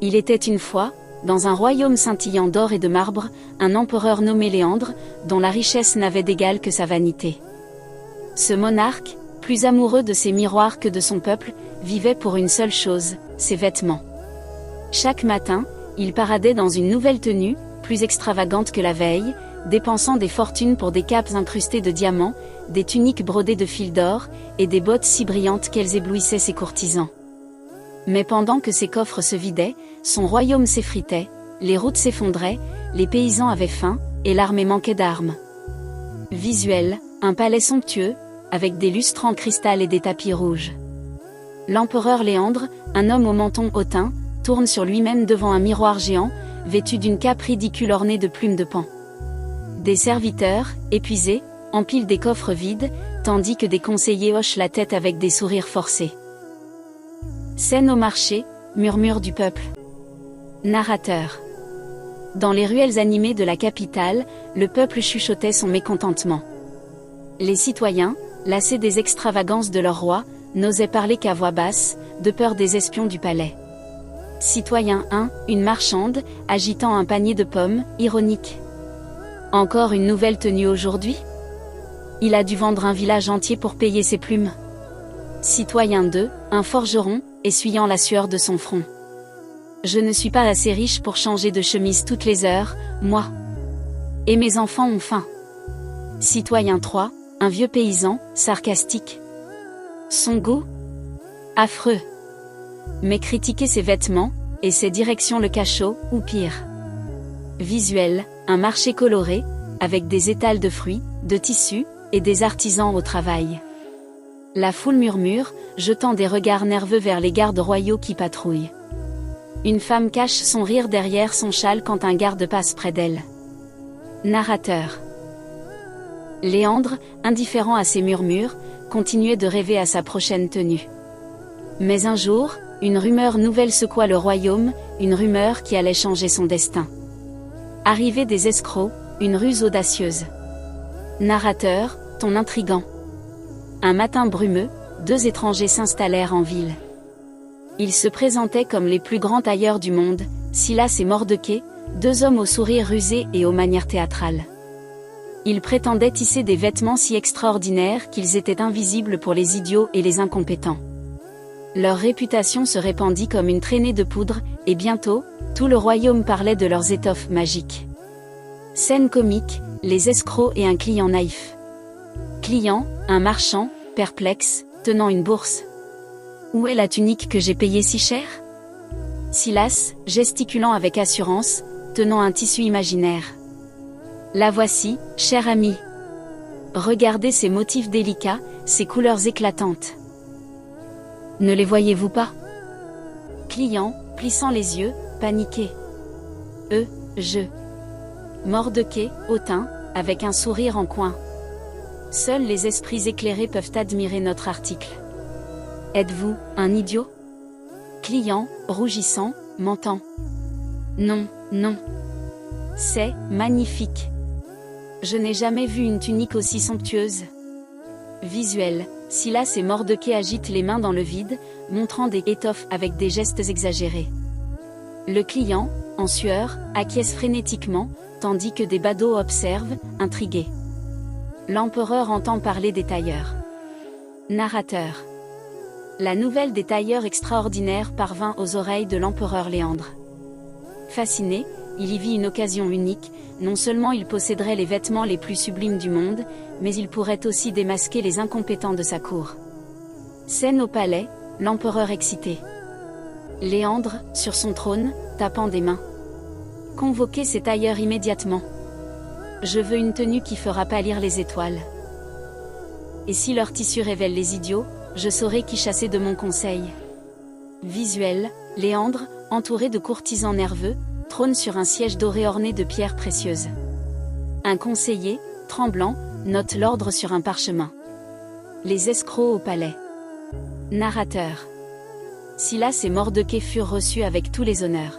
Il était une fois, dans un royaume scintillant d'or et de marbre, un empereur nommé Léandre, dont la richesse n'avait d'égal que sa vanité. Ce monarque, plus amoureux de ses miroirs que de son peuple, vivait pour une seule chose, ses vêtements. Chaque matin, il paradait dans une nouvelle tenue, plus extravagante que la veille, dépensant des fortunes pour des capes incrustées de diamants, des tuniques brodées de fils d'or, et des bottes si brillantes qu'elles éblouissaient ses courtisans. Mais pendant que ses coffres se vidaient, son royaume s'effritait, les routes s'effondraient, les paysans avaient faim, et l'armée manquait d'armes. Visuel, un palais somptueux, avec des lustres en cristal et des tapis rouges. L'empereur Léandre, un homme au menton hautain, tourne sur lui-même devant un miroir géant, vêtu d'une cape ridicule ornée de plumes de paon. Des serviteurs, épuisés, empilent des coffres vides, tandis que des conseillers hochent la tête avec des sourires forcés. Scène au marché, murmure du peuple. Narrateur. Dans les ruelles animées de la capitale, le peuple chuchotait son mécontentement. Les citoyens, lassés des extravagances de leur roi, n'osaient parler qu'à voix basse, de peur des espions du palais. Citoyen 1, une marchande, agitant un panier de pommes, ironique. Encore une nouvelle tenue aujourd'hui ? Il a dû vendre un village entier pour payer ses plumes. Citoyen 2, un forgeron, essuyant la sueur de son front. Je ne suis pas assez riche pour changer de chemise toutes les heures, moi. Et mes enfants ont faim. Citoyen 3, un vieux paysan, sarcastique. Son goût ? Affreux. Mais critiquer ses vêtements, et ses directions le cachot, ou pire. Visuel, un marché coloré, avec des étals de fruits, de tissus, et des artisans au travail. La foule murmure, jetant des regards nerveux vers les gardes royaux qui patrouillent. Une femme cache son rire derrière son châle quand un garde passe près d'elle. Narrateur. Léandre, indifférent à ces murmures, continuait de rêver à sa prochaine tenue. Mais un jour, une rumeur nouvelle secoua le royaume, une rumeur qui allait changer son destin. Arrivée des escrocs, une ruse audacieuse. Narrateur, ton intrigant. Un matin brumeux, 2 étrangers s'installèrent en ville. Ils se présentaient comme les plus grands tailleurs du monde, Silas et Mordecai, 2 hommes au sourire rusé et aux manières théâtrales. Ils prétendaient tisser des vêtements si extraordinaires qu'ils étaient invisibles pour les idiots et les incompétents. Leur réputation se répandit comme une traînée de poudre, et bientôt, tout le royaume parlait de leurs étoffes magiques. Scène comique, les escrocs et un client naïf. Client, un marchand, perplexe, tenant une bourse. Où est la tunique que j'ai payée si cher ? Silas, gesticulant avec assurance, tenant un tissu imaginaire. La voici, cher ami. Regardez ces motifs délicats, ces couleurs éclatantes. Ne les voyez-vous pas ? Client, plissant les yeux, paniqué. Je. Mordecai, hautain, avec un sourire en coin. Seuls les esprits éclairés peuvent admirer notre article. Êtes-vous un idiot ? Client, rougissant, mentant. Non, non. C'est magnifique. Je n'ai jamais vu une tunique aussi somptueuse. Visuel, Silas et Mordecai agitent les mains dans le vide, montrant des étoffes avec des gestes exagérés. Le client, en sueur, acquiesce frénétiquement, tandis que des badauds observent, intrigués. L'empereur entend parler des tailleurs. Narrateur. La nouvelle des tailleurs extraordinaires parvint aux oreilles de l'empereur Léandre. Fasciné, il y vit une occasion unique, non seulement il posséderait les vêtements les plus sublimes du monde, mais il pourrait aussi démasquer les incompétents de sa cour. Scène au palais, l'empereur excité. Léandre, sur son trône, tapant des mains. Convoquez ces tailleurs immédiatement. Je veux une tenue qui fera pâlir les étoiles. Et si leur tissu révèle les idiots, je saurai qui chasser de mon conseil. Visuel, Léandre, entouré de courtisans nerveux, trône sur un siège doré orné de pierres précieuses. Un conseiller, tremblant, note l'ordre sur un parchemin. Les escrocs au palais. Narrateur. Silas et Mordecai furent reçus avec tous les honneurs.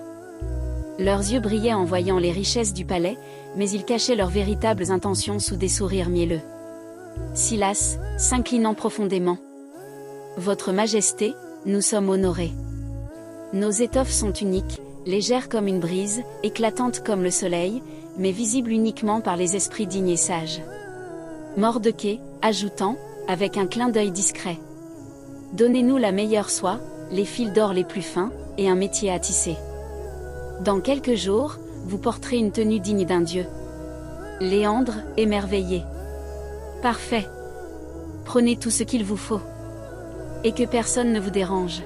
Leurs yeux brillaient en voyant les richesses du palais, mais ils cachaient leurs véritables intentions sous des sourires mielleux. Silas, s'inclinant profondément. Votre Majesté, nous sommes honorés. Nos étoffes sont uniques, légère comme une brise, éclatante comme le soleil, mais visible uniquement par les esprits dignes et sages. Mardochée, ajoutant, avec un clin d'œil discret: donnez-nous la meilleure soie, les fils d'or les plus fins, et un métier à tisser. Dans quelques jours, vous porterez une tenue digne d'un dieu. Léandre, émerveillé: parfait. Prenez tout ce qu'il vous faut. Et que personne ne vous dérange.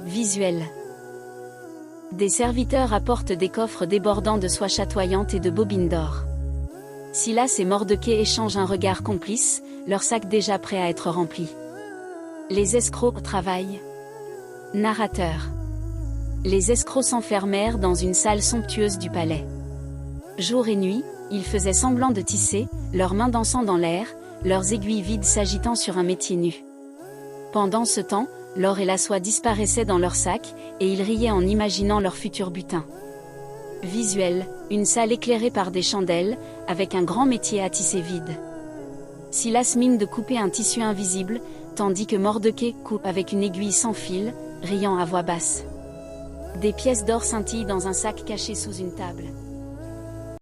Visuel. Des serviteurs apportent des coffres débordant de soie chatoyante et de bobines d'or. Silas et Mardochée échangent un regard complice, leur sac déjà prêt à être rempli. Les escrocs travaillent. Narrateur. Les escrocs s'enfermèrent dans une salle somptueuse du palais. Jour et nuit, ils faisaient semblant de tisser, leurs mains dansant dans l'air, leurs aiguilles vides s'agitant sur un métier nu. Pendant ce temps, l'or et la soie disparaissaient dans leurs sacs, et ils riaient en imaginant leur futur butin. Visuel, une salle éclairée par des chandelles, avec un grand métier à tisser vide. Silas mine de couper un tissu invisible, tandis que Mardochée coupe avec une aiguille sans fil, riant à voix basse. Des pièces d'or scintillent dans un sac caché sous une table.